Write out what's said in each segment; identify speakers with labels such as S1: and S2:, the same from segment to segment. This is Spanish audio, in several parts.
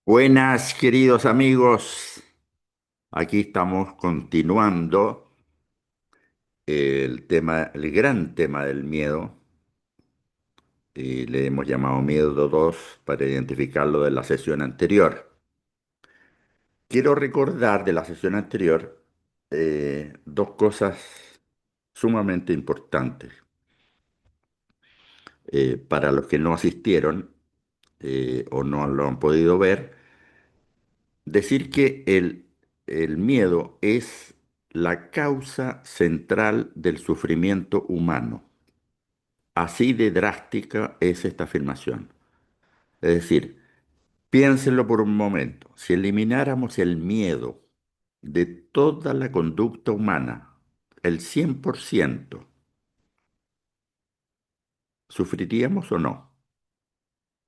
S1: Buenas, queridos amigos. Aquí estamos continuando el tema, el gran tema del miedo. Y le hemos llamado Miedo 2 para identificarlo de la sesión anterior. Quiero recordar de la sesión anterior dos cosas sumamente importantes para los que no asistieron o no lo han podido ver. Decir que el miedo es la causa central del sufrimiento humano. Así de drástica es esta afirmación. Es decir, piénsenlo por un momento. Si elimináramos el miedo de toda la conducta humana, el 100%, ¿sufriríamos o no?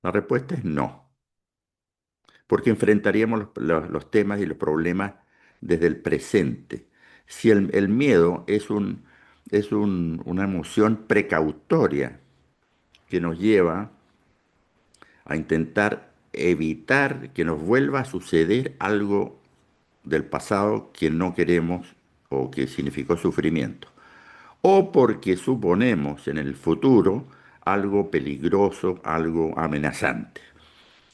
S1: La respuesta es no, porque enfrentaríamos los temas y los problemas desde el presente. Si el miedo una emoción precautoria que nos lleva a intentar evitar que nos vuelva a suceder algo del pasado que no queremos o que significó sufrimiento, o porque suponemos en el futuro algo peligroso, algo amenazante.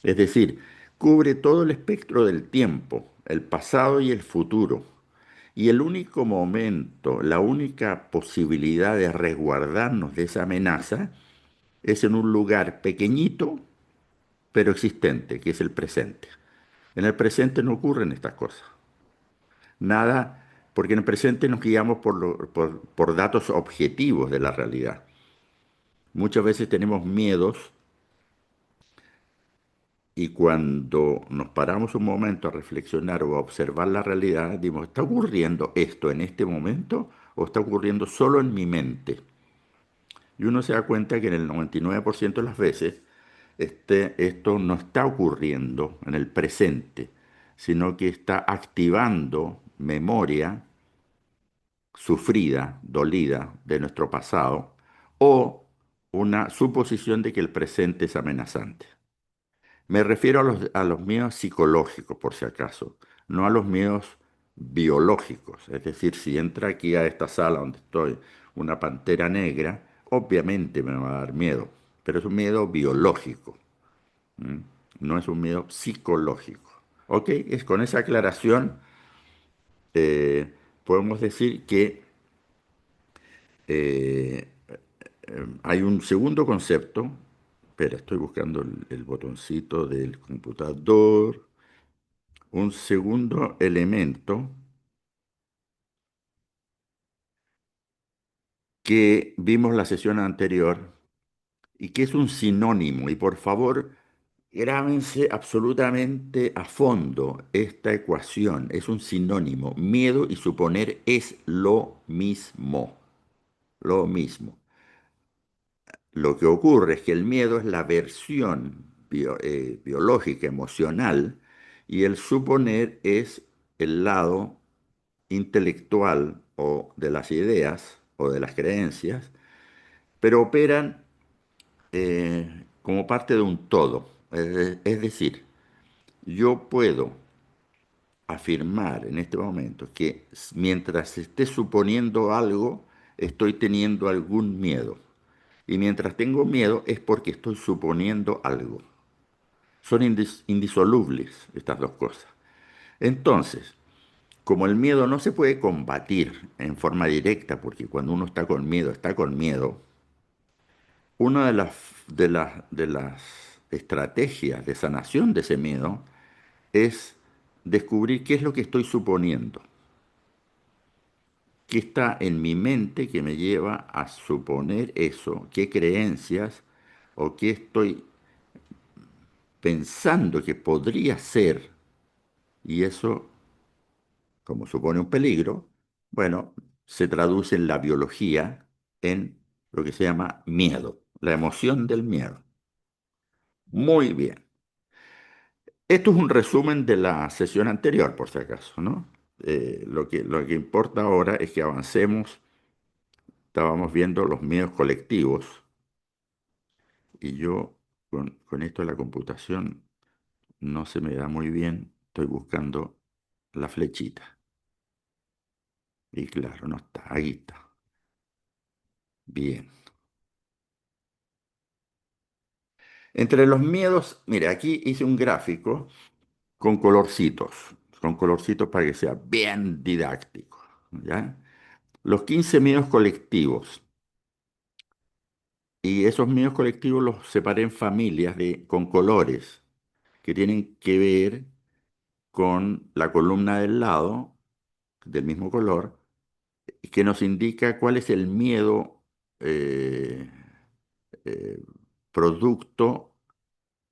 S1: Es decir, cubre todo el espectro del tiempo, el pasado y el futuro. Y el único momento, la única posibilidad de resguardarnos de esa amenaza es en un lugar pequeñito, pero existente, que es el presente. En el presente no ocurren estas cosas. Nada, porque en el presente nos guiamos por datos objetivos de la realidad. Muchas veces tenemos miedos y cuando nos paramos un momento a reflexionar o a observar la realidad, decimos, ¿está ocurriendo esto en este momento o está ocurriendo solo en mi mente? Y uno se da cuenta que en el 99% de las veces esto no está ocurriendo en el presente, sino que está activando memoria sufrida, dolida de nuestro pasado o una suposición de que el presente es amenazante. Me refiero a los miedos psicológicos, por si acaso, no a los miedos biológicos. Es decir, si entra aquí a esta sala donde estoy una pantera negra, obviamente me va a dar miedo, pero es un miedo biológico, ¿m? No es un miedo psicológico. ¿Ok? Es con esa aclaración podemos decir que eh, hay un segundo concepto. Espera, estoy buscando el botoncito del computador. Un segundo elemento que vimos la sesión anterior y que es un sinónimo. Y por favor, grábense absolutamente a fondo esta ecuación. Es un sinónimo. Miedo y suponer es lo mismo. Lo mismo. Lo que ocurre es que el miedo es la versión biológica, emocional, y el suponer es el lado intelectual o de las ideas o de las creencias, pero operan como parte de un todo. Es decir, yo puedo afirmar en este momento que mientras esté suponiendo algo, estoy teniendo algún miedo. Y mientras tengo miedo es porque estoy suponiendo algo. Son indisolubles estas dos cosas. Entonces, como el miedo no se puede combatir en forma directa, porque cuando uno está con miedo, una de las estrategias de sanación de ese miedo es descubrir qué es lo que estoy suponiendo, qué está en mi mente que me lleva a suponer eso, qué creencias o qué estoy pensando que podría ser, y eso, como supone un peligro, bueno, se traduce en la biología en lo que se llama miedo, la emoción del miedo. Muy bien. Esto es un resumen de la sesión anterior, por si acaso, ¿no? Lo que importa ahora es que avancemos. Estábamos viendo los miedos colectivos y yo con esto de la computación No se me da muy bien. Estoy buscando la flechita. Y claro, no está. Ahí está. Bien. Entre los miedos, mire, aquí hice un gráfico con colorcitos para que sea bien didáctico, ¿ya? Los 15 miedos colectivos. Y esos miedos colectivos los separé en familias con colores que tienen que ver con la columna del lado, del mismo color, y que nos indica cuál es el miedo eh, eh, producto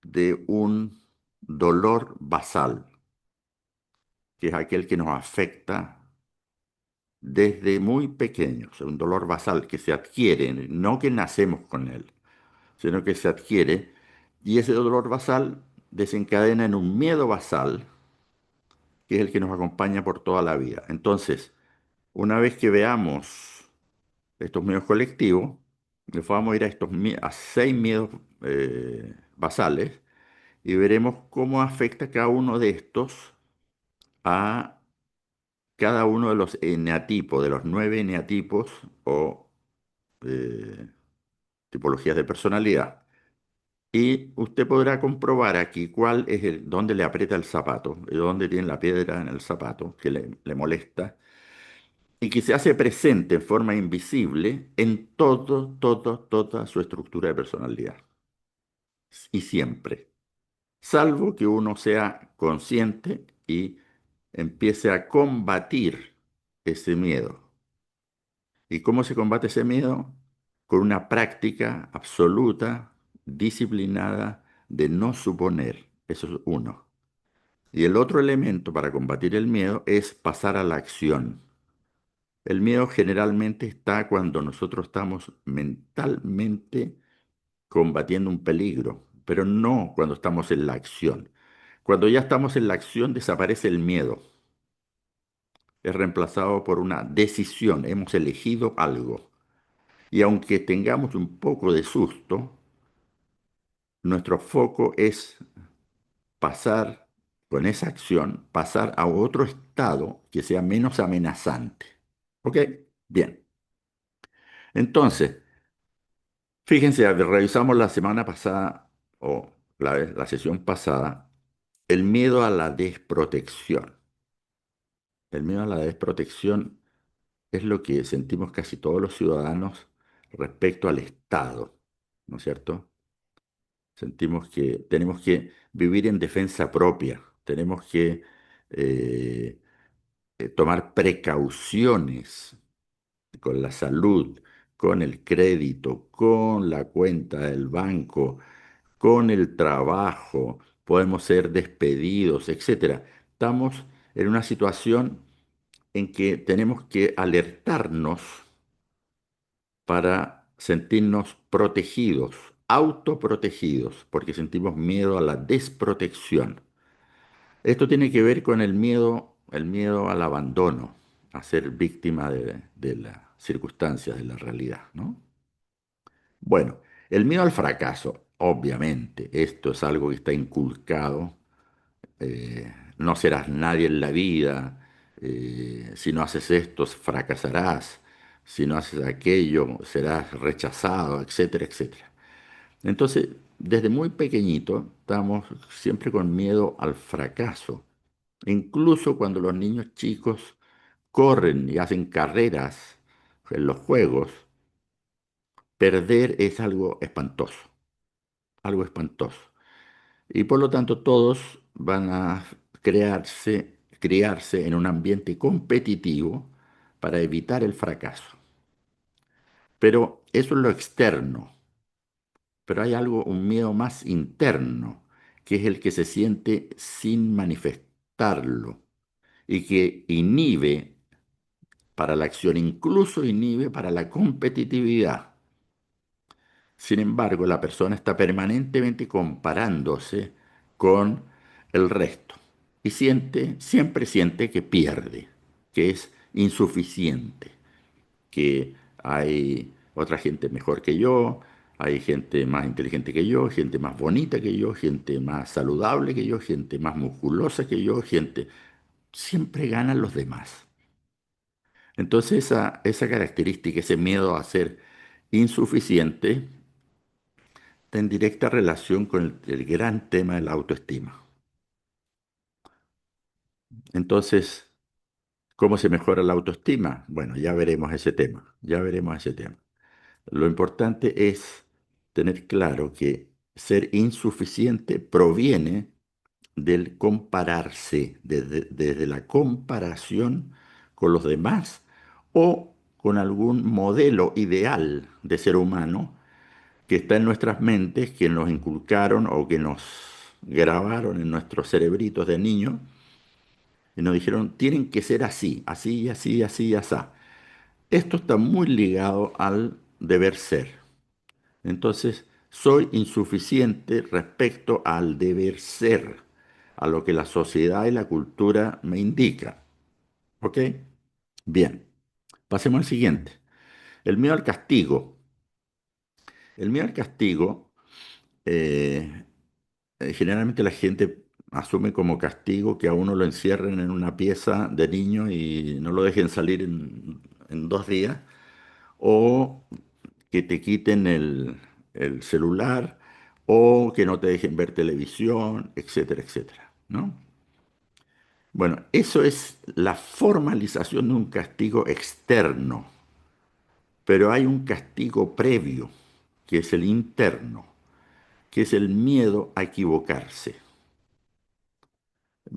S1: de un dolor basal, que es aquel que nos afecta desde muy pequeños, un dolor basal que se adquiere, no que nacemos con él, sino que se adquiere, y ese dolor basal desencadena en un miedo basal, que es el que nos acompaña por toda la vida. Entonces, una vez que veamos estos miedos colectivos, nos vamos a ir a a 6 miedos basales y veremos cómo afecta cada uno de estos a cada uno de los eneatipos, de los 9 eneatipos o eh, tipologías de personalidad. Y usted podrá comprobar aquí cuál es dónde le aprieta el zapato, y dónde tiene la piedra en el zapato que le molesta, y que se hace presente en forma invisible en toda su estructura de personalidad. Y siempre. Salvo que uno sea consciente y empiece a combatir ese miedo. ¿Y cómo se combate ese miedo? Con una práctica absoluta, disciplinada, de no suponer. Eso es uno. Y el otro elemento para combatir el miedo es pasar a la acción. El miedo generalmente está cuando nosotros estamos mentalmente combatiendo un peligro, pero no cuando estamos en la acción. Cuando ya estamos en la acción desaparece el miedo, es reemplazado por una decisión, hemos elegido algo. Y aunque tengamos un poco de susto, nuestro foco es pasar, con esa acción, pasar a otro estado que sea menos amenazante. ¿Ok? Bien. Entonces, fíjense, revisamos la semana pasada o la sesión pasada el miedo a la desprotección. El miedo a la desprotección es lo que sentimos casi todos los ciudadanos respecto al Estado, ¿no es cierto? Sentimos que tenemos que vivir en defensa propia, tenemos que eh, tomar precauciones con la salud, con el crédito, con la cuenta del banco, con el trabajo, podemos ser despedidos, etcétera. Estamos en una situación en que tenemos que alertarnos para sentirnos protegidos, autoprotegidos, porque sentimos miedo a la desprotección. Esto tiene que ver con el miedo al abandono, a ser víctima de las circunstancias, de la realidad, ¿no? Bueno, el miedo al fracaso, obviamente, esto es algo que está inculcado. No serás nadie en la vida, si no haces esto, fracasarás, si no haces aquello, serás rechazado, etcétera, etcétera. Entonces, desde muy pequeñito estamos siempre con miedo al fracaso. Incluso cuando los niños chicos corren y hacen carreras en los juegos, perder es algo espantoso, algo espantoso. Y por lo tanto todos van a criarse en un ambiente competitivo para evitar el fracaso. Pero eso es lo externo. Pero hay algo, un miedo más interno, que es el que se siente sin manifestarlo y que inhibe para la acción, incluso inhibe para la competitividad. Sin embargo, la persona está permanentemente comparándose con el resto y siempre siente que pierde, que es insuficiente, que hay otra gente mejor que yo, Hay gente más inteligente que yo, gente más bonita que yo, gente más saludable que yo, gente más musculosa que yo, gente... Siempre ganan los demás. Entonces esa característica, ese miedo a ser insuficiente, está en directa relación con el gran tema de la autoestima. Entonces, ¿cómo se mejora la autoestima? Bueno, ya veremos ese tema, ya veremos ese tema. Lo importante es tener claro que ser insuficiente proviene del compararse, desde la comparación con los demás o con algún modelo ideal de ser humano que está en nuestras mentes, que nos inculcaron o que nos grabaron en nuestros cerebritos de niño y nos dijeron, tienen que ser así, así, así, así, así. Esto está muy ligado al deber ser. Entonces, soy insuficiente respecto al deber ser, a lo que la sociedad y la cultura me indica. ¿Ok? Bien, pasemos al siguiente. El miedo al castigo. El miedo al castigo, eh, generalmente la gente asume como castigo que a uno lo encierren en una pieza de niño y no lo dejen salir en 2 días, o que te quiten el celular, o que no te dejen ver televisión, etcétera, etcétera, ¿no? Bueno, eso es la formalización de un castigo externo, pero hay un castigo previo, que es el interno, que es el miedo a equivocarse.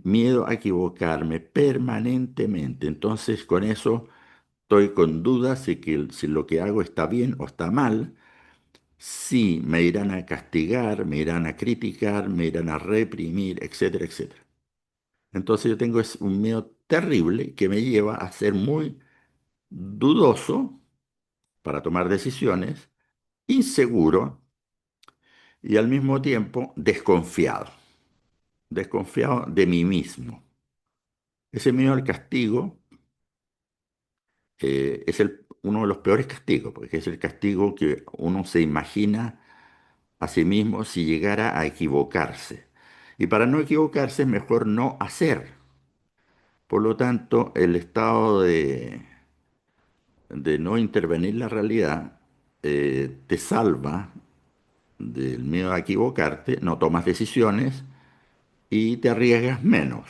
S1: Miedo a equivocarme permanentemente. Entonces, con eso estoy con dudas de que si lo que hago está bien o está mal. Sí, me irán a castigar, me irán a criticar, me irán a reprimir, etcétera, etcétera. Entonces yo tengo un miedo terrible que me lleva a ser muy dudoso para tomar decisiones, inseguro y al mismo tiempo desconfiado, desconfiado de mí mismo. Ese miedo al castigo es uno de los peores castigos, porque es el castigo que uno se imagina a sí mismo si llegara a equivocarse. Y para no equivocarse es mejor no hacer. Por lo tanto, el estado de no intervenir la realidad te salva del miedo a equivocarte, no tomas decisiones y te arriesgas menos.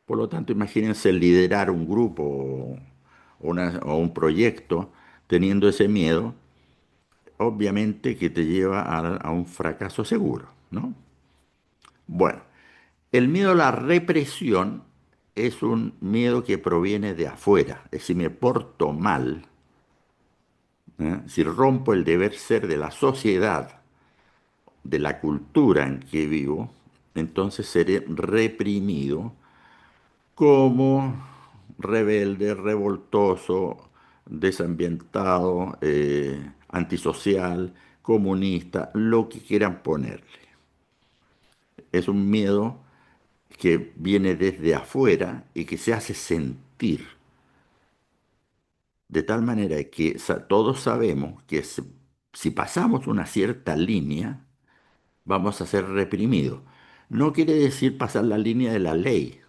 S1: Por lo tanto, imagínense liderar un grupo o un proyecto teniendo ese miedo, obviamente que te lleva a un fracaso seguro, ¿no? Bueno, el miedo a la represión es un miedo que proviene de afuera. Es si me porto mal, si rompo el deber ser de la sociedad, de la cultura en que vivo, entonces seré reprimido como rebelde, revoltoso, desambientado, antisocial, comunista, lo que quieran ponerle. Es un miedo que viene desde afuera y que se hace sentir de tal manera que todos sabemos que si pasamos una cierta línea, vamos a ser reprimidos. No quiere decir pasar la línea de la ley,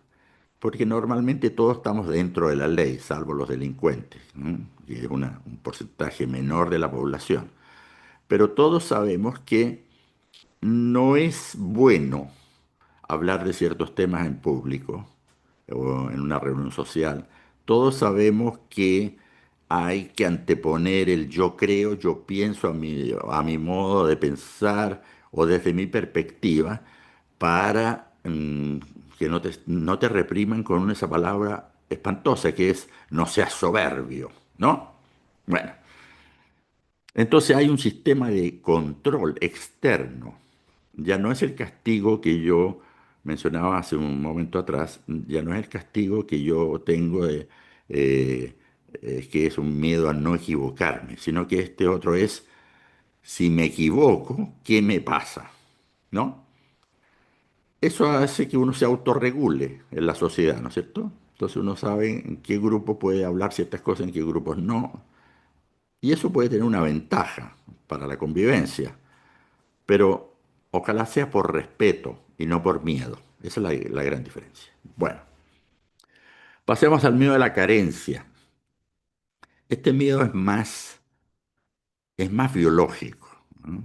S1: porque normalmente todos estamos dentro de la ley, salvo los delincuentes, ¿no? Que es un porcentaje menor de la población. Pero todos sabemos que no es bueno hablar de ciertos temas en público o en una reunión social. Todos sabemos que hay que anteponer el yo creo, yo pienso a mi modo de pensar o desde mi perspectiva para que no te repriman con esa palabra espantosa que es no seas soberbio, ¿no? Bueno, entonces hay un sistema de control externo. Ya no es el castigo que yo mencionaba hace un momento atrás, ya no es el castigo que yo tengo eh, que es un miedo a no equivocarme, sino que este otro es, si me equivoco, ¿qué me pasa? ¿No? Eso hace que uno se autorregule en la sociedad, ¿no es cierto? Entonces uno sabe en qué grupo puede hablar ciertas cosas, en qué grupos no. Y eso puede tener una ventaja para la convivencia, pero ojalá sea por respeto y no por miedo. Esa es la gran diferencia. Bueno, pasemos al miedo de la carencia. Este miedo es más biológico, ¿no?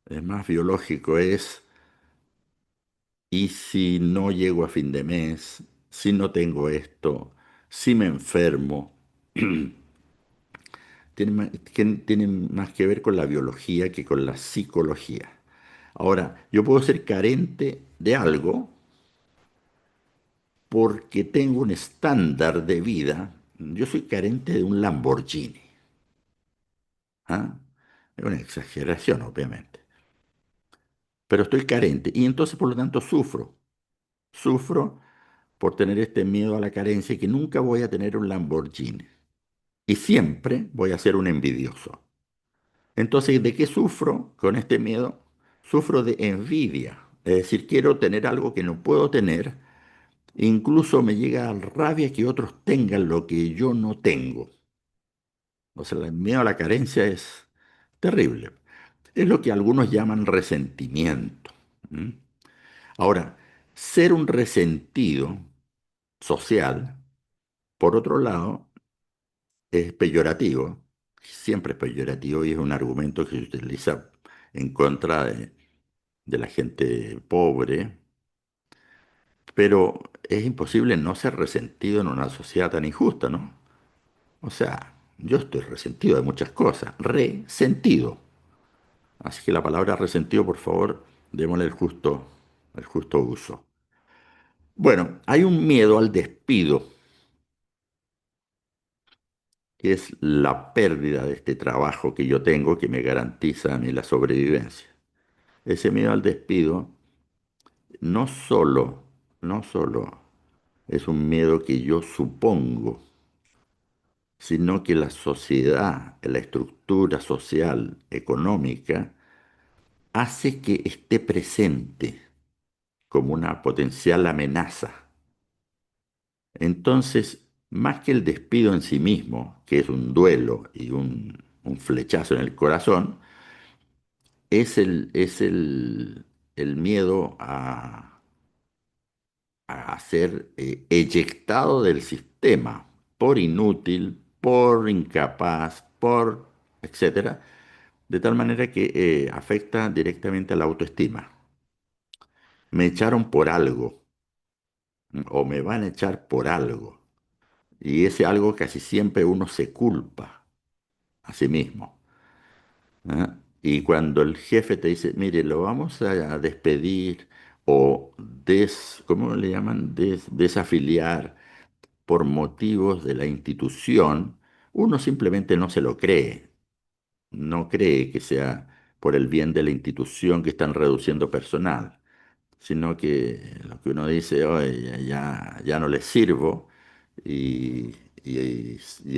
S1: Es más biológico, ¿y si no llego a fin de mes? ¿Si no tengo esto? ¿Si me enfermo? Tiene más que ver con la biología que con la psicología. Ahora, yo puedo ser carente de algo porque tengo un estándar de vida. Yo soy carente de un Lamborghini. ¿Ah? Es una exageración, obviamente. Pero estoy carente y entonces, por lo tanto, sufro. Sufro por tener este miedo a la carencia y que nunca voy a tener un Lamborghini. Y siempre voy a ser un envidioso. Entonces, ¿de qué sufro con este miedo? Sufro de envidia. Es decir, quiero tener algo que no puedo tener. Incluso me llega rabia que otros tengan lo que yo no tengo. O sea, el miedo a la carencia es terrible. Es lo que algunos llaman resentimiento. ¿Mm? Ahora, ser un resentido social, por otro lado, es peyorativo. Siempre es peyorativo y es un argumento que se utiliza en contra de la gente pobre, pero es imposible no ser resentido en una sociedad tan injusta, ¿no? O sea, yo estoy resentido de muchas cosas, resentido. Así que la palabra resentido, por favor, démosle el justo uso. Bueno, hay un miedo al despido, que es la pérdida de este trabajo que yo tengo que me garantiza a mí la sobrevivencia. Ese miedo al despido no solo, no solo es un miedo que yo supongo, sino que la sociedad, la estructura social, económica, hace que esté presente como una potencial amenaza. Entonces, más que el despido en sí mismo, que es un duelo y un flechazo en el corazón, el miedo a ser eyectado del sistema por inútil, por incapaz, por etcétera, de tal manera que afecta directamente a la autoestima. Me echaron por algo o me van a echar por algo. Y ese algo casi siempre uno se culpa a sí mismo. ¿Ah? Y cuando el jefe te dice, mire, lo vamos a despedir o ¿cómo le llaman? Desafiliar por motivos de la institución, uno simplemente no se lo cree. No cree que sea por el bien de la institución que están reduciendo personal, sino que lo que uno dice, oye, ya no les sirvo y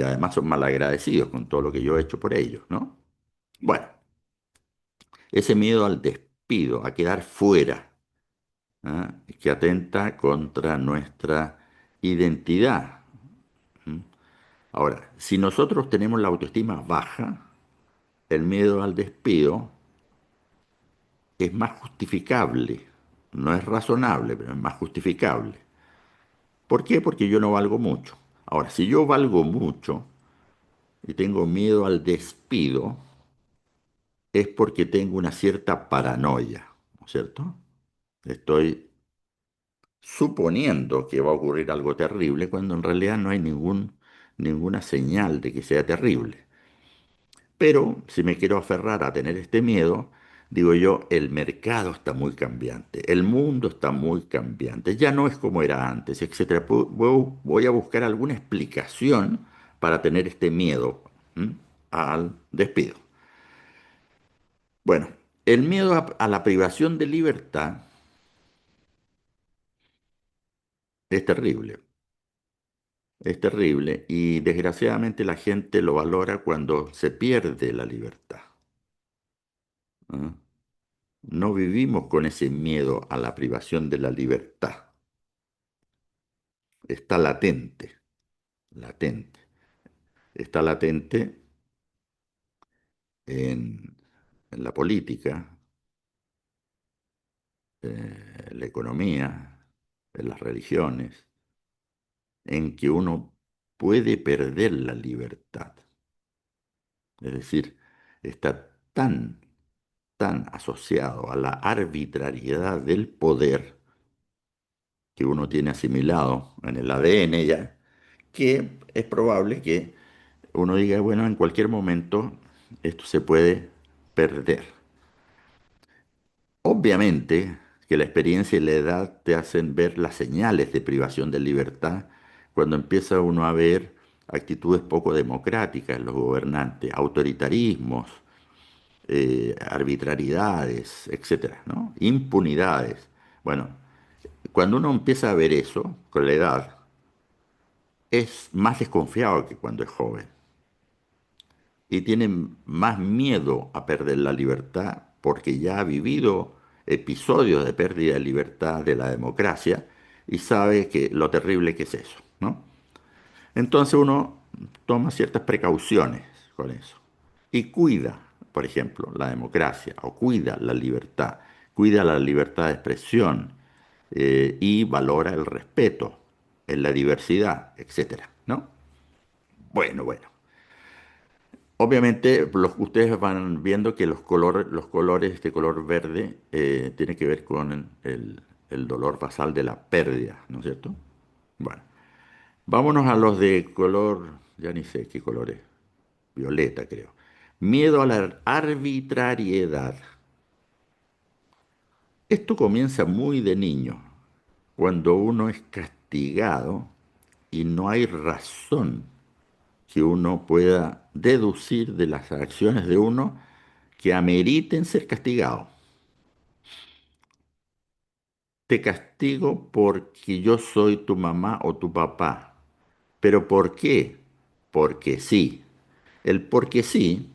S1: además son malagradecidos con todo lo que yo he hecho por ellos, ¿no? Bueno, ese miedo al despido, a quedar fuera, ¿ah? Que atenta contra nuestra identidad. ¿Mm? Ahora, si nosotros tenemos la autoestima baja, el miedo al despido es más justificable. No es razonable, pero es más justificable. ¿Por qué? Porque yo no valgo mucho. Ahora, si yo valgo mucho y tengo miedo al despido, es porque tengo una cierta paranoia, ¿no es cierto? Estoy suponiendo que va a ocurrir algo terrible cuando en realidad no hay ninguna señal de que sea terrible. Pero si me quiero aferrar a tener este miedo, digo yo, el mercado está muy cambiante, el mundo está muy cambiante, ya no es como era antes, etcétera. Voy a buscar alguna explicación para tener este miedo, ¿m? Al despido. Bueno, el miedo a la privación de libertad es terrible, es terrible y desgraciadamente la gente lo valora cuando se pierde la libertad. ¿Ah? No vivimos con ese miedo a la privación de la libertad. Está latente, latente. Está latente en, en la política, en la economía, en las religiones, en que uno puede perder la libertad. Es decir, está tan asociado a la arbitrariedad del poder que uno tiene asimilado en el ADN ya, que es probable que uno diga, bueno, en cualquier momento esto se puede perder. Obviamente que la experiencia y la edad te hacen ver las señales de privación de libertad cuando empieza uno a ver actitudes poco democráticas en los gobernantes, autoritarismos, arbitrariedades, etcétera, ¿no? Impunidades. Bueno, cuando uno empieza a ver eso con la edad, es más desconfiado que cuando es joven y tiene más miedo a perder la libertad porque ya ha vivido episodios de pérdida de libertad de la democracia y sabe que lo terrible que es eso, ¿no? Entonces uno toma ciertas precauciones con eso y cuida, por ejemplo, la democracia o cuida la libertad de expresión y valora el respeto en la diversidad, etcétera, ¿no? Bueno. Obviamente, ustedes van viendo que los colores de color verde tienen que ver con el dolor basal de la pérdida, ¿no es cierto? Bueno, vámonos a los de color, ya ni sé qué color es, violeta creo. Miedo a la arbitrariedad. Esto comienza muy de niño, cuando uno es castigado y no hay razón que uno pueda deducir de las acciones de uno que ameriten ser castigado. Te castigo porque yo soy tu mamá o tu papá. ¿Pero por qué? Porque sí. El porque sí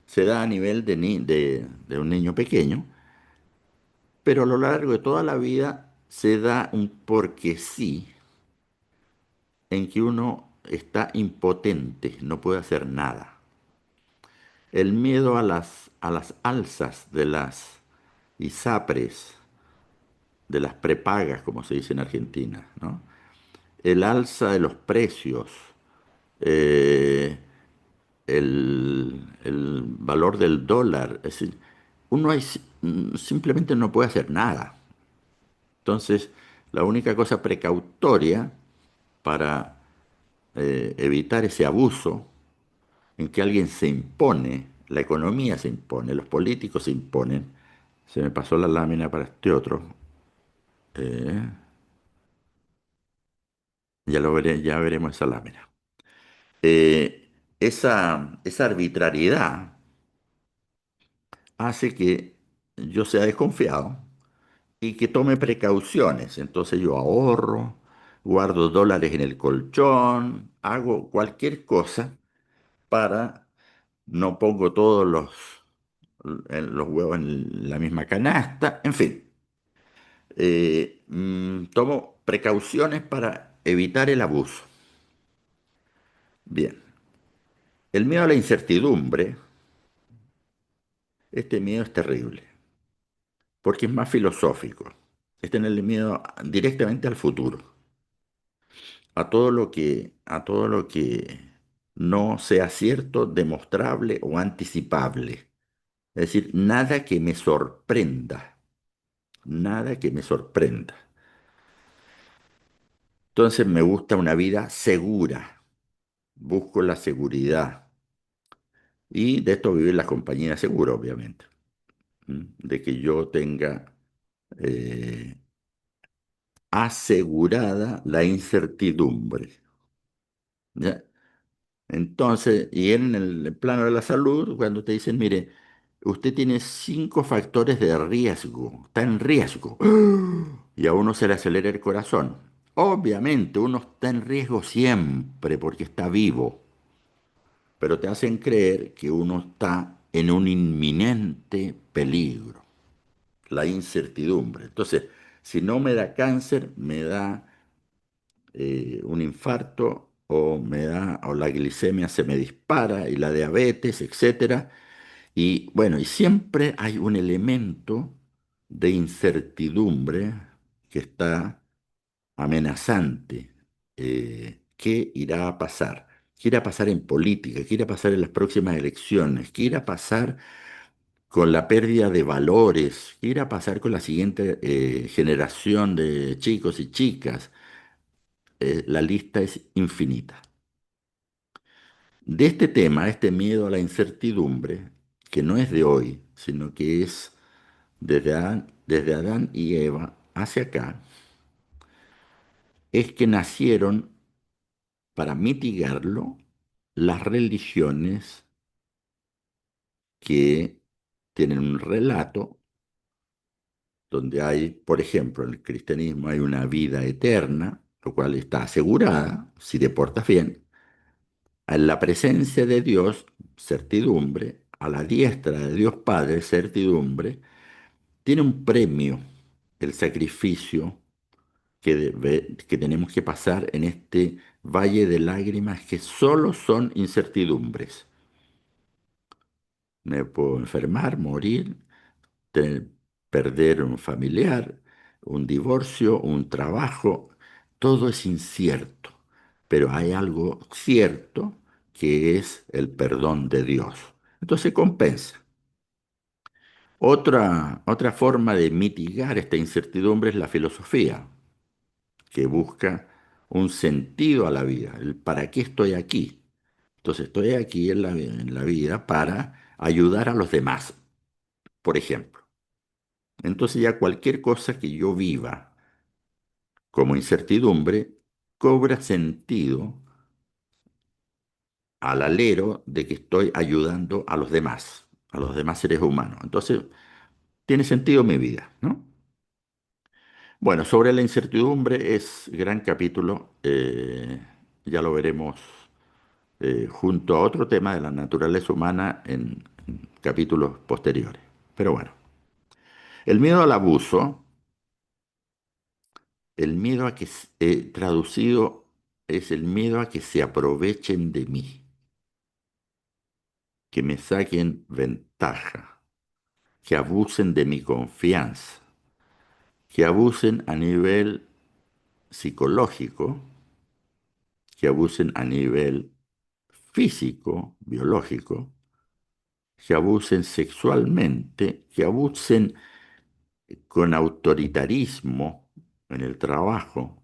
S1: se da a nivel de un niño pequeño, pero a lo largo de toda la vida se da un porque sí en que uno está impotente, no puede hacer nada. El miedo a las alzas de las ISAPRES, de las prepagas, como se dice en Argentina, ¿no? El alza de los precios, eh, el valor del dólar, es decir, simplemente no puede hacer nada. Entonces, la única cosa precautoria para evitar ese abuso en que alguien se impone, la economía se impone, los políticos se imponen. Se me pasó la lámina para este otro. eh, ya veremos esa lámina. Esa arbitrariedad hace que yo sea desconfiado y que tome precauciones. Entonces yo ahorro, guardo dólares en el colchón, hago cualquier cosa para, no pongo todos los huevos en la misma canasta, en fin. Tomo precauciones para evitar el abuso. Bien, el miedo a la incertidumbre, este miedo es terrible, porque es más filosófico. Es tenerle miedo directamente al futuro, a todo lo que no sea cierto, demostrable o anticipable. Es decir, nada que me sorprenda, nada que me sorprenda. Entonces me gusta una vida segura, busco la seguridad y de esto vivir la compañía segura, obviamente. De que yo tenga eh, asegurada la incertidumbre. ¿Ya? Entonces, y en el plano de la salud, cuando te dicen, mire, usted tiene 5 factores de riesgo, está en riesgo, y a uno se le acelera el corazón. Obviamente, uno está en riesgo siempre porque está vivo, pero te hacen creer que uno está en un inminente peligro, la incertidumbre. Entonces, si no me da cáncer, me da un infarto o me da o la glicemia se me dispara y la diabetes, etcétera. Y bueno, y siempre hay un elemento de incertidumbre que está amenazante. ¿Qué irá a pasar? ¿Qué irá a pasar en política? ¿Qué irá a pasar en las próximas elecciones? ¿Qué irá a pasar con la pérdida de valores? ¿Qué irá a pasar con la siguiente generación de chicos y chicas? La lista es infinita. De este tema, este miedo a la incertidumbre, que no es de hoy, sino que es desde Adán y Eva hacia acá, es que nacieron para mitigarlo las religiones que tienen un relato donde hay, por ejemplo, en el cristianismo hay una vida eterna, lo cual está asegurada si te portas bien. En la presencia de Dios, certidumbre, a la diestra de Dios Padre, certidumbre, tiene un premio el sacrificio que tenemos que pasar en este valle de lágrimas que solo son incertidumbres. Me puedo enfermar, morir, tener- perder un familiar, un divorcio, un trabajo, todo es incierto, pero hay algo cierto que es el perdón de Dios. Entonces compensa. Otra forma de mitigar esta incertidumbre es la filosofía, que busca un sentido a la vida, el para qué estoy aquí. Entonces estoy aquí en la vida para ayudar a los demás, por ejemplo. Entonces ya cualquier cosa que yo viva como incertidumbre cobra sentido al alero de que estoy ayudando a los demás seres humanos. Entonces tiene sentido mi vida, ¿no? Bueno, sobre la incertidumbre es gran capítulo, ya lo veremos junto a otro tema de la naturaleza humana en capítulos posteriores. Pero bueno, el miedo al abuso, el miedo a que, traducido, es el miedo a que se aprovechen de mí, que me saquen ventaja, que abusen de mi confianza, que abusen a nivel psicológico, que abusen a nivel físico, biológico, que abusen sexualmente, que abusen con autoritarismo en el trabajo.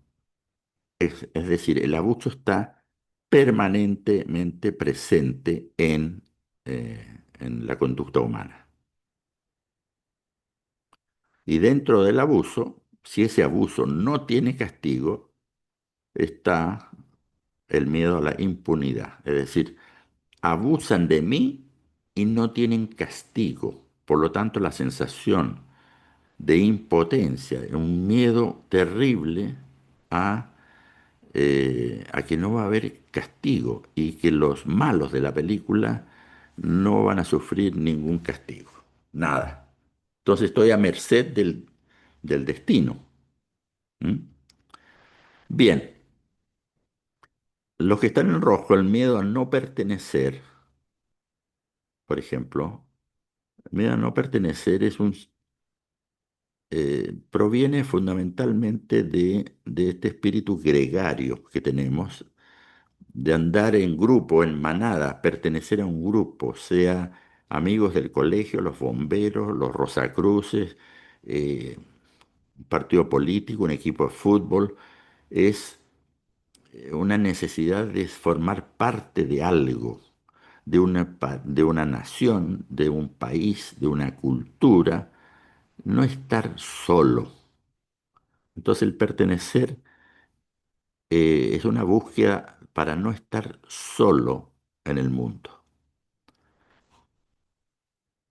S1: Es decir, el abuso está permanentemente presente en la conducta humana. Y dentro del abuso, si ese abuso no tiene castigo, está el miedo a la impunidad. Es decir, abusan de mí y no tienen castigo. Por lo tanto, la sensación de impotencia, un miedo terrible a que no va a haber castigo y que los malos de la película no van a sufrir ningún castigo, nada. Entonces estoy a merced del destino. ¿M? Bien, los que están en rojo, el miedo a no pertenecer, por ejemplo, el miedo a no pertenecer proviene fundamentalmente de este espíritu gregario que tenemos de andar en grupo, en manada, pertenecer a un grupo, sea amigos del colegio, los bomberos, los Rosacruces, un partido político, un equipo de fútbol, es una necesidad de formar parte de algo, de una nación, de un país, de una cultura, no estar solo. Entonces el pertenecer es una búsqueda para no estar solo en el mundo.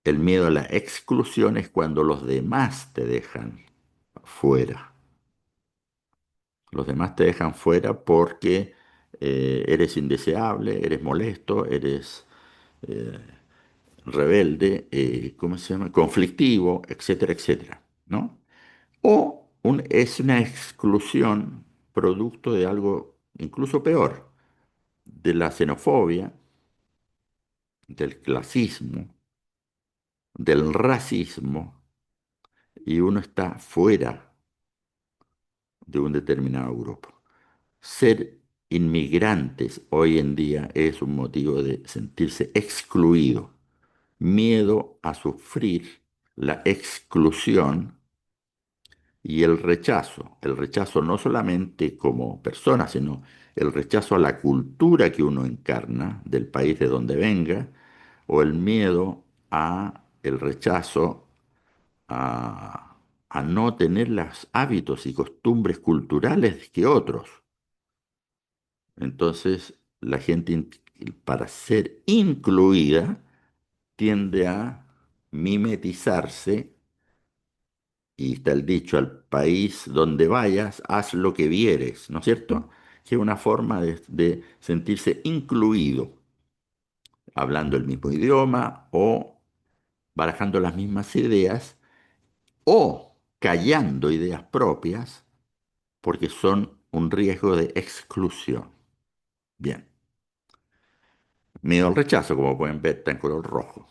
S1: El miedo a la exclusión es cuando los demás te dejan fuera. Los demás te dejan fuera porque eres indeseable, eres molesto, eres eh, rebelde, ¿cómo se llama? Conflictivo, etcétera, etcétera, ¿no? Es una exclusión producto de algo incluso peor, de la xenofobia, del clasismo, del racismo y uno está fuera de un determinado grupo. Ser inmigrantes hoy en día es un motivo de sentirse excluido, miedo a sufrir la exclusión y el rechazo no solamente como persona, sino el rechazo a la cultura que uno encarna del país de donde venga, o el miedo a el rechazo a no tener los hábitos y costumbres culturales que otros. Entonces, la gente para ser incluida tiende a mimetizarse, y está el dicho, al país donde vayas, haz lo que vieres, ¿no es cierto? Que es una forma de sentirse incluido, hablando el mismo idioma o barajando las mismas ideas o callando ideas propias porque son un riesgo de exclusión. Bien, miedo al rechazo, como pueden ver, está en color rojo.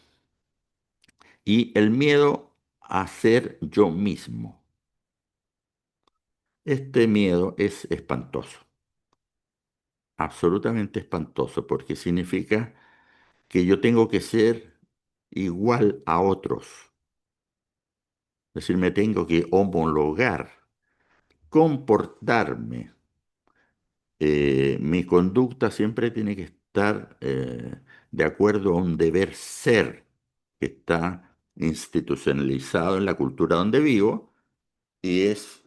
S1: Y el miedo a ser yo mismo. Este miedo es espantoso, absolutamente espantoso, porque significa que yo tengo que ser igual a otros. Es decir, me tengo que homologar, comportarme. Mi conducta siempre tiene que estar de acuerdo a un deber ser que está institucionalizado en la cultura donde vivo y es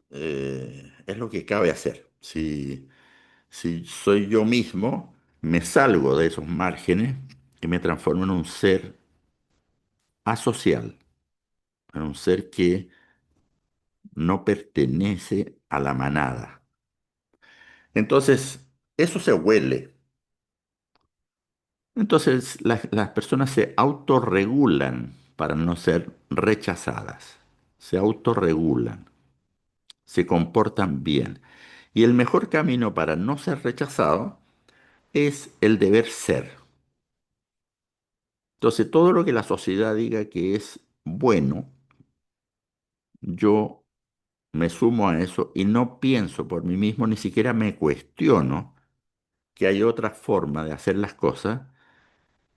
S1: lo que cabe hacer. Si soy yo mismo, me salgo de esos márgenes y me transformo en un ser asocial, en un ser que no pertenece a la manada. Entonces, eso se huele. Entonces, las personas se autorregulan para no ser rechazadas. Se autorregulan, se comportan bien. Y el mejor camino para no ser rechazado es el deber ser. Entonces, todo lo que la sociedad diga que es bueno, yo me sumo a eso y no pienso por mí mismo, ni siquiera me cuestiono que hay otra forma de hacer las cosas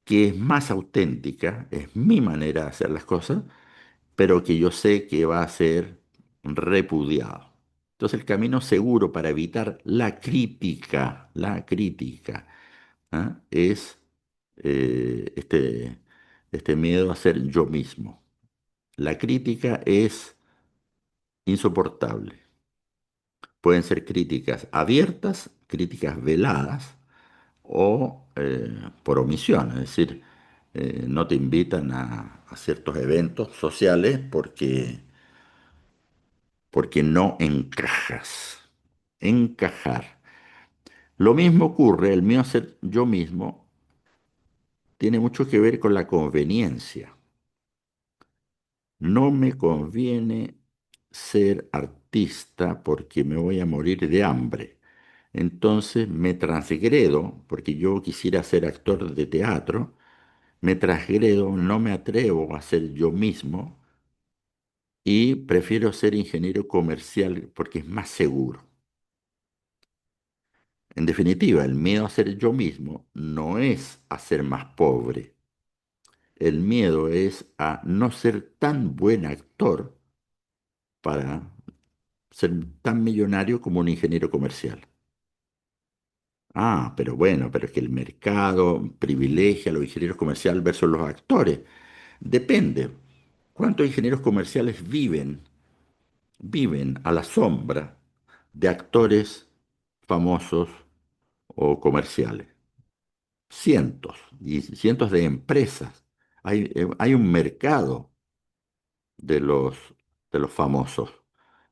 S1: que es más auténtica, es mi manera de hacer las cosas, pero que yo sé que va a ser repudiado. Entonces, el camino seguro para evitar la crítica, ¿ah? Es este miedo a ser yo mismo. La crítica es insoportable. Pueden ser críticas abiertas, críticas veladas o por omisión, es decir, no te invitan a ciertos eventos sociales porque no encajas. Encajar. Lo mismo ocurre, el mío ser yo mismo tiene mucho que ver con la conveniencia. No me conviene ser artista porque me voy a morir de hambre. Entonces me transgredo, porque yo quisiera ser actor de teatro, me transgredo, no me atrevo a ser yo mismo y prefiero ser ingeniero comercial porque es más seguro. En definitiva, el miedo a ser yo mismo no es a ser más pobre. El miedo es a no ser tan buen actor para ser tan millonario como un ingeniero comercial. Ah, pero bueno, pero es que el mercado privilegia a los ingenieros comerciales versus los actores. Depende. ¿Cuántos ingenieros comerciales viven a la sombra de actores famosos o comerciales? Cientos y cientos de empresas. Hay un mercado de los famosos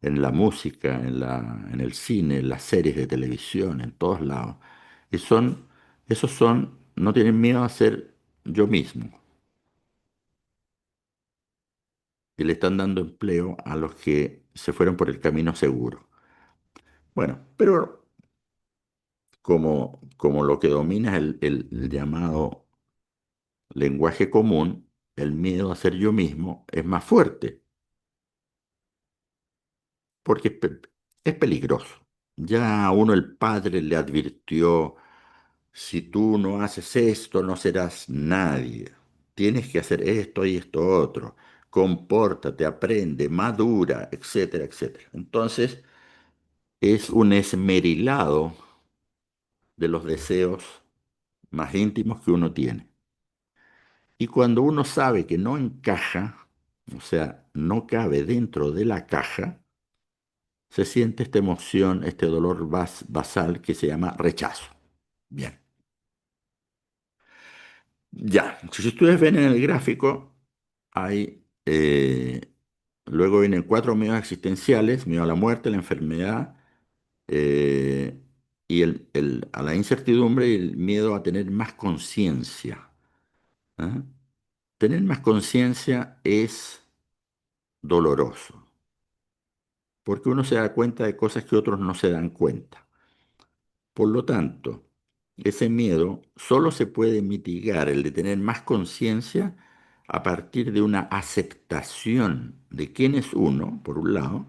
S1: en la música, en el cine, en las series de televisión, en todos lados. Y no tienen miedo a ser yo mismo. Y le están dando empleo a los que se fueron por el camino seguro. Bueno, pero como lo que domina es el llamado lenguaje común, el miedo a ser yo mismo es más fuerte, porque es peligroso. Ya a uno el padre le advirtió, si tú no haces esto, no serás nadie. Tienes que hacer esto y esto otro. Compórtate, aprende, madura, etcétera, etcétera. Entonces, es un esmerilado de los deseos más íntimos que uno tiene. Y cuando uno sabe que no encaja, o sea, no cabe dentro de la caja, se siente esta emoción, este dolor basal que se llama rechazo. Bien, ya, si ustedes ven en el gráfico, hay, luego vienen cuatro miedos existenciales: miedo a la muerte, la enfermedad, eh, y a la incertidumbre y el miedo a tener más conciencia. ¿Ah? Tener más conciencia es doloroso, porque uno se da cuenta de cosas que otros no se dan cuenta. Por lo tanto, ese miedo solo se puede mitigar, el de tener más conciencia, a partir de una aceptación de quién es uno, por un lado,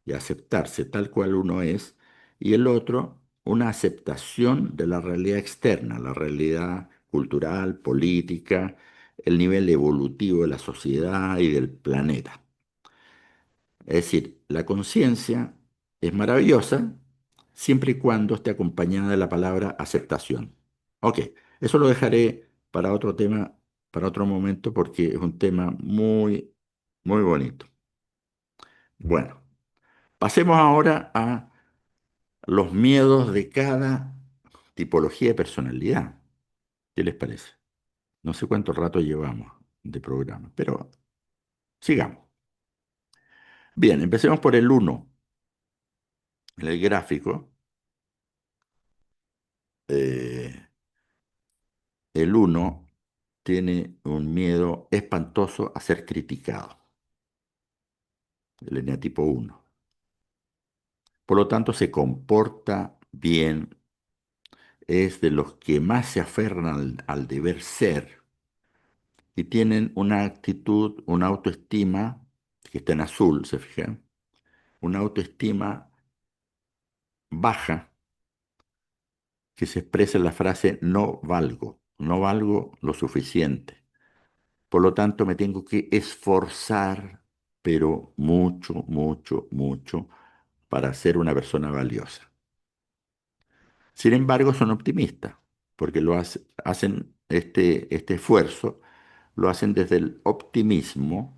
S1: y aceptarse tal cual uno es, y el otro, una aceptación de la realidad externa, la realidad cultural, política, el nivel evolutivo de la sociedad y del planeta. Es decir, la conciencia es maravillosa siempre y cuando esté acompañada de la palabra aceptación. Ok, eso lo dejaré para otro tema, para otro momento, porque es un tema muy, muy bonito. Bueno, pasemos ahora a los miedos de cada tipología de personalidad. ¿Qué les parece? No sé cuánto rato llevamos de programa, pero sigamos. Bien, empecemos por el uno. En el gráfico, eh, el uno tiene un miedo espantoso a ser criticado, el eneatipo uno. Por lo tanto, se comporta bien, es de los que más se aferran al deber ser y tienen una actitud, una autoestima, que está en azul, ¿se fijan? Una autoestima baja que se expresa en la frase no valgo, no valgo lo suficiente. Por lo tanto, me tengo que esforzar, pero mucho, mucho, mucho, para ser una persona valiosa. Sin embargo, son optimistas, porque hacen este esfuerzo, lo hacen desde el optimismo,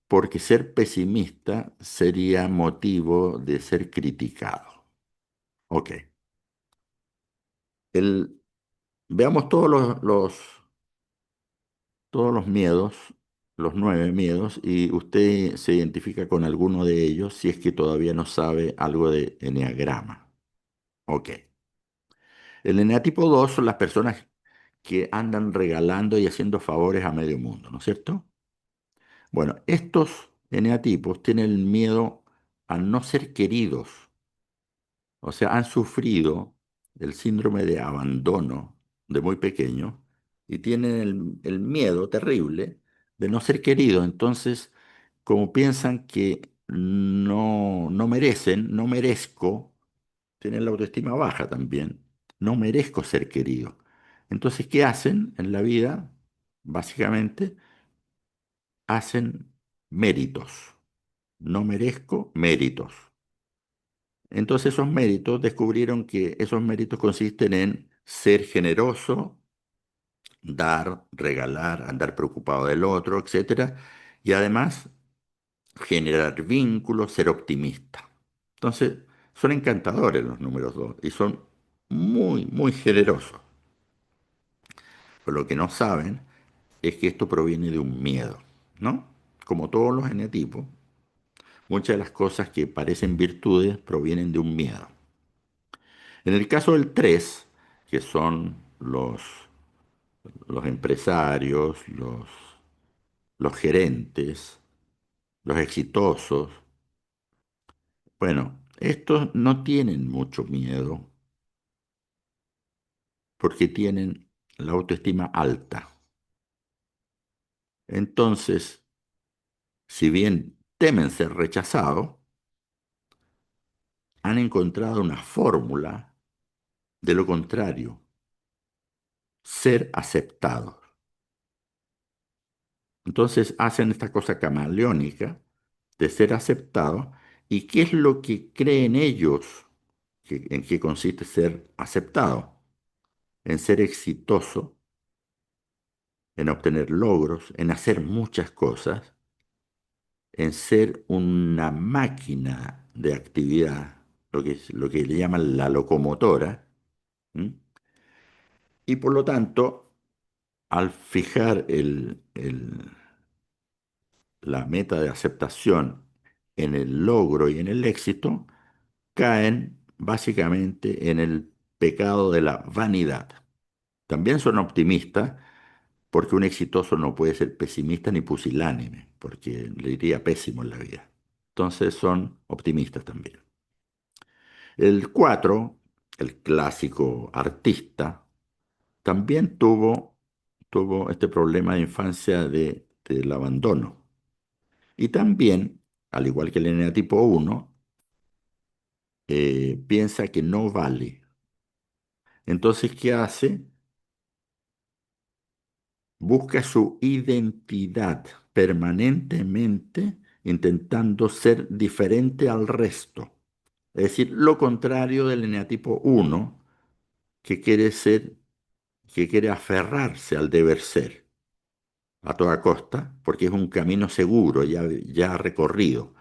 S1: porque ser pesimista sería motivo de ser criticado. Ok. El- Veamos todos los miedos, los nueve miedos, y usted se identifica con alguno de ellos si es que todavía no sabe algo de eneagrama. Ok. El eneatipo 2 son las personas que andan regalando y haciendo favores a medio mundo, ¿no es cierto? Bueno, estos eneatipos tienen el miedo a no ser queridos, o sea, han sufrido el síndrome de abandono de muy pequeño y tienen el miedo terrible de no ser queridos. Entonces, como piensan que no merecen, no merezco, tienen la autoestima baja también, no merezco ser querido. Entonces, ¿qué hacen en la vida? Básicamente, hacen méritos. No merezco méritos. Entonces esos méritos descubrieron que esos méritos consisten en ser generoso, dar, regalar, andar preocupado del otro, etcétera, y además generar vínculos, ser optimista. Entonces son encantadores los números dos y son muy, muy generosos. Pero lo que no saben es que esto proviene de un miedo, ¿no? Como todos los genotipos, muchas de las cosas que parecen virtudes provienen de un miedo. En el caso del 3, que son los empresarios, los gerentes, los exitosos, bueno, estos no tienen mucho miedo porque tienen la autoestima alta. Entonces, si bien temen ser rechazados, han encontrado una fórmula de lo contrario, ser aceptados. Entonces hacen esta cosa camaleónica de ser aceptados. ¿Y qué es lo que creen ellos? ¿En qué consiste ser aceptado? En ser exitoso, en obtener logros, en hacer muchas cosas, en ser una máquina de actividad, lo que le llaman la locomotora. ¿M? Y por lo tanto, al fijar la meta de aceptación en el logro y en el éxito, caen básicamente en el pecado de la vanidad. También son optimistas, porque un exitoso no puede ser pesimista ni pusilánime, porque le iría pésimo en la vida. Entonces son optimistas también. El 4, el clásico artista, también tuvo este problema de infancia del abandono. Y también, al igual que el eneatipo 1, piensa que no vale. Entonces, ¿qué hace? Busca su identidad permanentemente intentando ser diferente al resto. Es decir, lo contrario del eneatipo 1, que quiere ser, que quiere aferrarse al deber ser a toda costa, porque es un camino seguro, ya recorrido.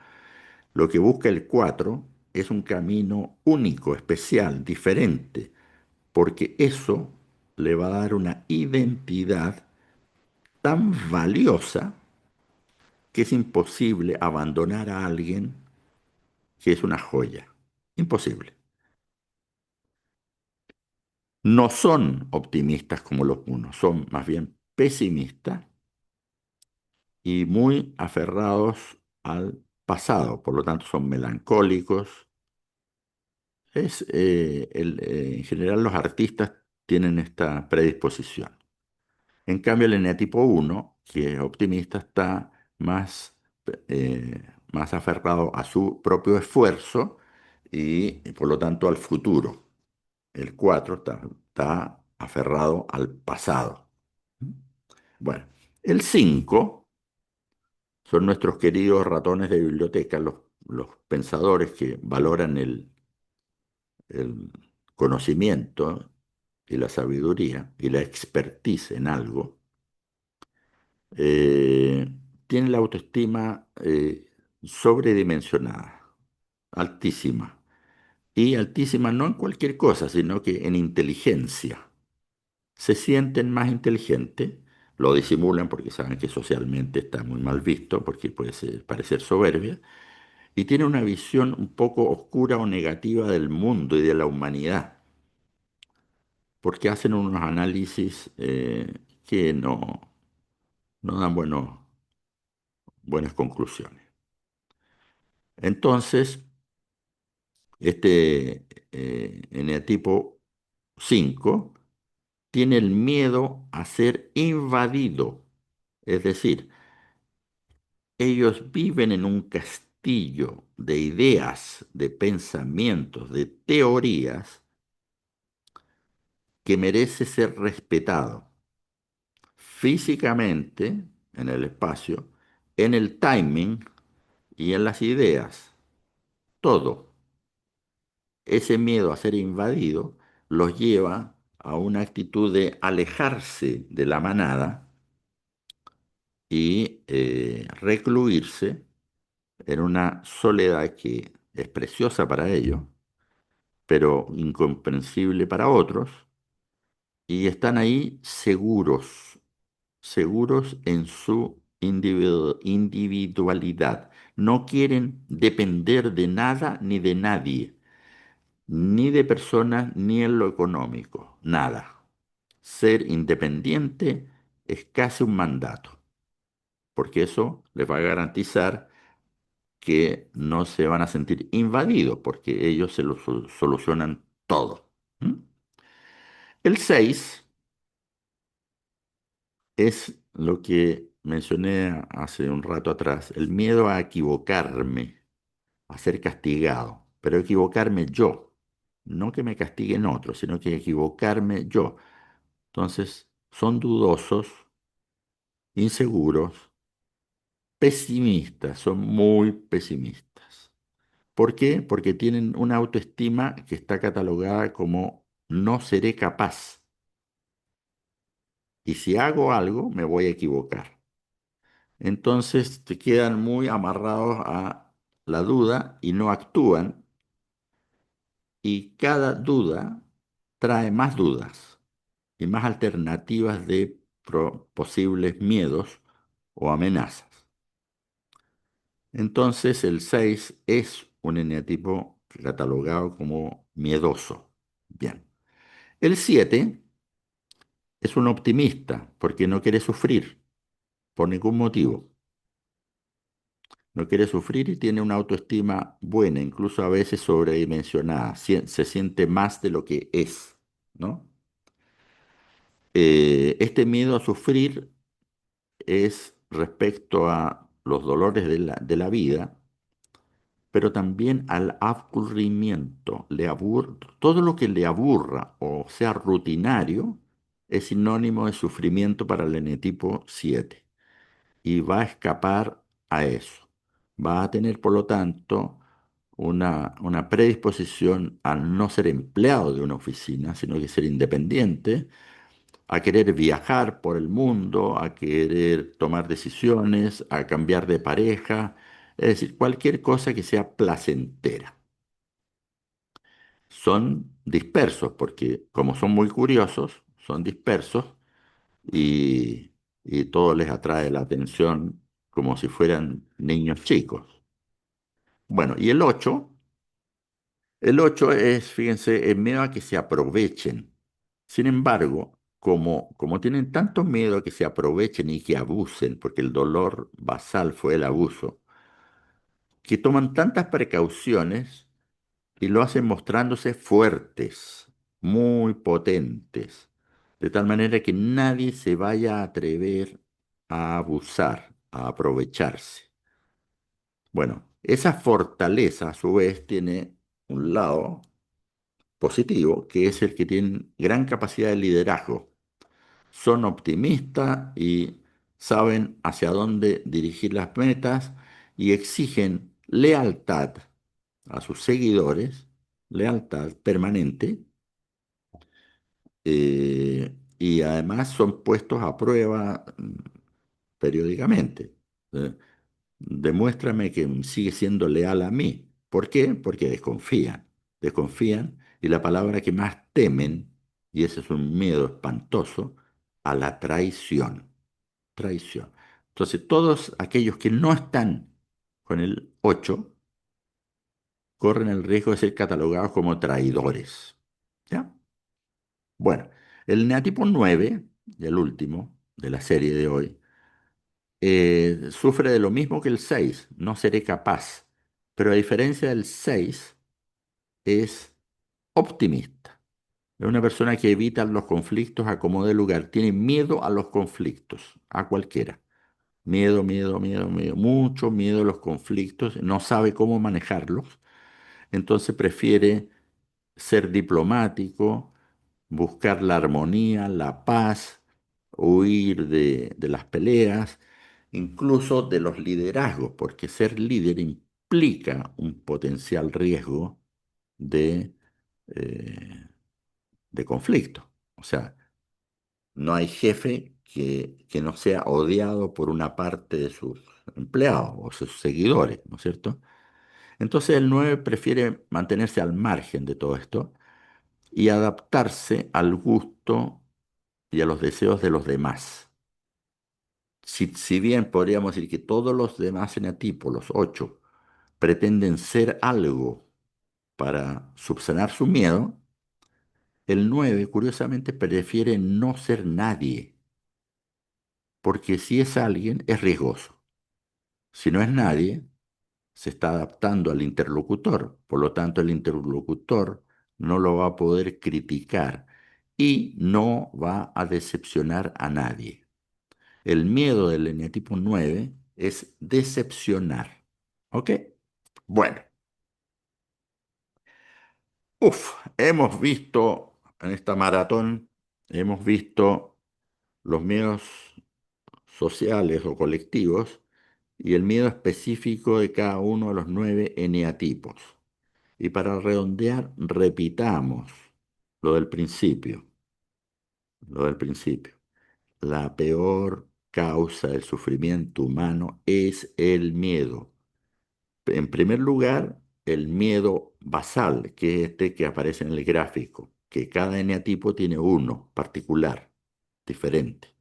S1: Lo que busca el 4 es un camino único, especial, diferente, porque eso le va a dar una identidad tan valiosa que es imposible abandonar a alguien que es una joya. Imposible. No son optimistas como los unos, son más bien pesimistas y muy aferrados al pasado, por lo tanto son melancólicos. En general los artistas tienen esta predisposición. En cambio el eneatipo 1, que es optimista, está más aferrado a su propio esfuerzo y por lo tanto al futuro. El 4 está aferrado al pasado. Bueno, el 5 son nuestros queridos ratones de biblioteca, los pensadores que valoran el conocimiento y la sabiduría y la expertise en algo. eh, Tienen la autoestima sobredimensionada, altísima. Y altísima no en cualquier cosa, sino que en inteligencia. Se sienten más inteligentes, lo disimulan porque saben que socialmente está muy mal visto, porque parecer soberbia, y tienen una visión un poco oscura o negativa del mundo y de la humanidad, porque hacen unos análisis que no dan buenas conclusiones. Entonces, este eneatipo 5 tiene el miedo a ser invadido. Es decir, ellos viven en un castillo de ideas, de pensamientos, de teorías que merece ser respetado físicamente en el espacio, en el timing y en las ideas. Todo. Ese miedo a ser invadido los lleva a una actitud de alejarse de la manada y recluirse en una soledad que es preciosa para ellos, pero incomprensible para otros, y están ahí seguros, seguros en su individualidad. No quieren depender de nada ni de nadie, ni de personas ni en lo económico, nada. Ser independiente es casi un mandato, porque eso les va a garantizar que no se van a sentir invadidos, porque ellos se lo solucionan todo. ¿Mm? El 6 es lo que mencioné hace un rato atrás, el miedo a equivocarme, a ser castigado, pero equivocarme yo, no que me castiguen otros, sino que equivocarme yo. Entonces, son dudosos, inseguros, pesimistas, son muy pesimistas. ¿Por qué? Porque tienen una autoestima que está catalogada como no seré capaz. Y si hago algo, me voy a equivocar. Entonces te quedan muy amarrados a la duda y no actúan. Y cada duda trae más dudas y más alternativas de posibles miedos o amenazas. Entonces el 6 es un eneatipo catalogado como miedoso. Bien. El 7 es un optimista porque no quiere sufrir por ningún motivo. No quiere sufrir y tiene una autoestima buena, incluso a veces sobredimensionada. Se siente más de lo que es, ¿no? Este miedo a sufrir es respecto a los dolores de la vida, pero también al aburrimiento. Todo lo que le aburra o sea rutinario es sinónimo de sufrimiento para el enetipo 7 y va a escapar a eso. Va a tener, por lo tanto, una predisposición a no ser empleado de una oficina, sino que ser independiente, a querer viajar por el mundo, a querer tomar decisiones, a cambiar de pareja, es decir, cualquier cosa que sea placentera. Son dispersos porque como son muy curiosos, son dispersos y, y todo les atrae la atención como si fueran niños chicos. Bueno, y el ocho es, fíjense, el miedo a que se aprovechen. Sin embargo, como tienen tanto miedo a que se aprovechen y que abusen, porque el dolor basal fue el abuso, que toman tantas precauciones y lo hacen mostrándose fuertes, muy potentes, de tal manera que nadie se vaya a atrever a abusar, a aprovecharse. Bueno, esa fortaleza a su vez tiene un lado positivo, que es el que tienen gran capacidad de liderazgo. Son optimistas y saben hacia dónde dirigir las metas y exigen lealtad a sus seguidores, lealtad permanente, y además son puestos a prueba periódicamente. Eh, Demuéstrame que sigue siendo leal a mí. ¿Por qué? Porque desconfían y la palabra que más temen, y ese es un miedo espantoso, a la traición. Traición. Entonces, todos aquellos que no están con el 8 corren el riesgo de ser catalogados como traidores. ¿Ya? Bueno, el neatipo 9, el último de la serie de hoy, sufre de lo mismo que el 6, no seré capaz, pero a diferencia del 6, es optimista. Es una persona que evita los conflictos a como dé lugar, tiene miedo a los conflictos, a cualquiera. Miedo, miedo, miedo, miedo, mucho miedo a los conflictos, no sabe cómo manejarlos, entonces prefiere ser diplomático, buscar la armonía, la paz, huir de las peleas, incluso de los liderazgos, porque ser líder implica un potencial riesgo de, eh, de conflicto. O sea, no hay jefe que no sea odiado por una parte de sus empleados o sus seguidores, ¿no es cierto? Entonces el 9 prefiere mantenerse al margen de todo esto y adaptarse al gusto y a los deseos de los demás. Si bien podríamos decir que todos los demás enatipos, los 8, pretenden ser algo para subsanar su miedo, el 9, curiosamente, prefiere no ser nadie, porque si es alguien, es riesgoso. Si no es nadie, se está adaptando al interlocutor, por lo tanto el interlocutor no lo va a poder criticar y no va a decepcionar a nadie. El miedo del eneatipo 9 es decepcionar. ¿Ok? Bueno, hemos visto en esta maratón, hemos visto los miedos sociales o colectivos y el miedo específico de cada uno de los 9 eneatipos. Y para redondear, repitamos lo del principio, lo del principio. La peor causa del sufrimiento humano es el miedo. En primer lugar, el miedo basal, que es este que aparece en el gráfico, que cada eneatipo tiene uno particular, diferente.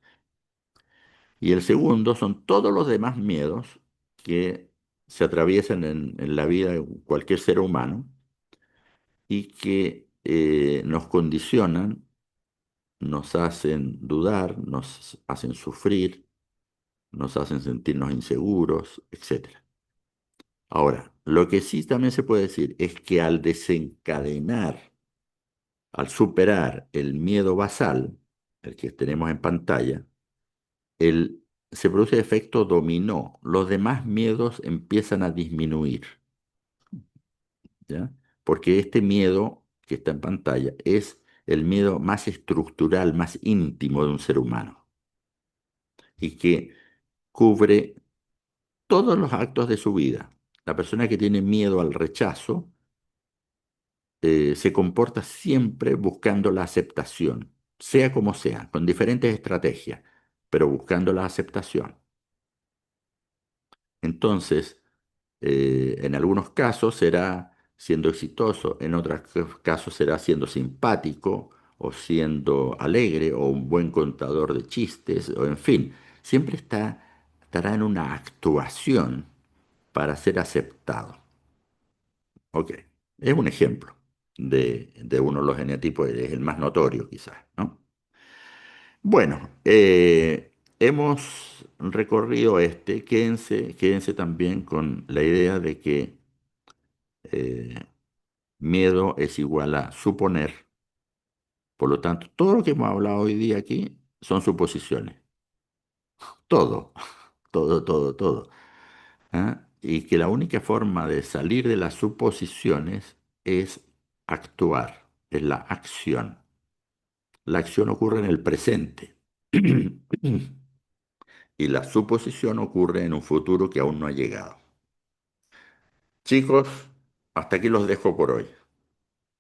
S1: Y el segundo son todos los demás miedos que se atraviesan en la vida de cualquier ser humano y que nos condicionan, nos hacen dudar, nos hacen sufrir, nos hacen sentirnos inseguros, etcétera. Ahora, lo que sí también se puede decir es que al desencadenar, al superar el miedo basal, el que tenemos en pantalla, se produce efecto dominó. Los demás miedos empiezan a disminuir, ¿ya? Porque este miedo que está en pantalla es el miedo más estructural, más íntimo de un ser humano y que cubre todos los actos de su vida. La persona que tiene miedo al rechazo se comporta siempre buscando la aceptación, sea como sea, con diferentes estrategias, pero buscando la aceptación. Entonces, en algunos casos será siendo exitoso, en otros casos será siendo simpático o siendo alegre o un buen contador de chistes, o en fin, siempre estará en una actuación para ser aceptado. Ok, es un ejemplo de uno de los genotipos, es el más notorio quizás, ¿no? Bueno, hemos recorrido este, quédense también con la idea de que eh, miedo es igual a suponer, por lo tanto, todo lo que hemos hablado hoy día aquí son suposiciones, todo, todo. ¿Ah? Y que la única forma de salir de las suposiciones es actuar, es la acción. La acción ocurre en el presente y la suposición ocurre en un futuro que aún no ha llegado. Chicos, hasta aquí los dejo por hoy.